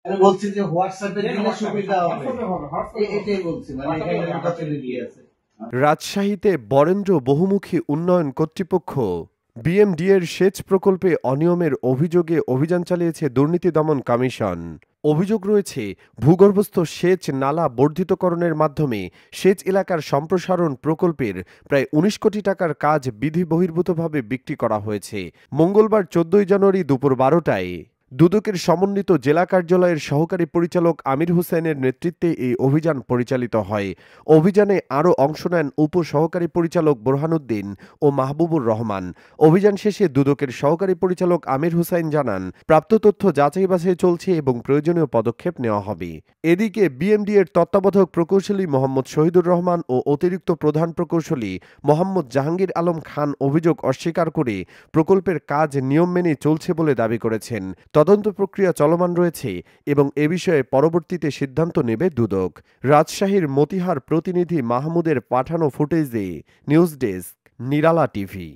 আমি বলছি যে হোয়াটসঅ্যাপে দিলে সুবিধা হবে, এটাই বলছি, মানে এখানে ওটা চলে গিয়ে আছে। রাজশাহীতে বরেন্দ্র বহুমুখী উন্নয়ন কর্তৃপক্ষ বিএমডিএর সেচ প্রকল্পে অনিয়মের অভিযোগে অভিযান চালিয়েছে দুর্নীতি দমন কমিশন। অভিযোগ রয়েছে ভূগর্ভস্থ সেচ নালা বর্ধিতকরণের মাধ্যমে সেচ এলাকার সম্প্রসারণ প্রকল্পের প্রায় ১৯ কোটি টাকার কাজ বিধিবহির্ভূতভাবে বিক্রি করা হয়েছে। মঙ্গলবার ১৪ জানুয়ারি দুপুর ১২টায় দুদকের সমন্বিত জেলা কার্যালয়ের সহকারী পরিচালক আমির হোসেনের নেতৃত্বে এই অভিযান পরিচালিত হয়। অভিযানে আরও অংশ নেন উপসহকারী পরিচালক বোরহানুদ্দিন ও মাহবুবুর রহমান। অভিযান শেষে দুদকের সহকারী পরিচালক আমির হোসেন জানান, প্রাপ্ত তথ্য যাচাই বাছাই চলছে এবং প্রয়োজনীয় পদক্ষেপ নেওয়া হবে। এদিকে বিএমডিএর তত্ত্বাবধায়ক প্রকৌশলী মোহাম্মদ শহীদুর রহমান ও অতিরিক্ত প্রধান প্রকৌশলী মোহাম্মদ জাহাঙ্গীর আলম খান অভিযোগ অস্বীকার করে প্রকল্পের কাজ নিয়ম মেনে চলছে বলে দাবি করেছেন। তদন্ত প্রক্রিয়া চলমান রয়েছে এবং এ বিষয়ে পরবর্তীতে সিদ্ধান্ত নেবে দুদক। রাজশাহীর মতিহার প্রতিনিধি মাহমুদের পাঠানো ফুটেজে নিউজ ডেস্ক, নিরালা টিভি।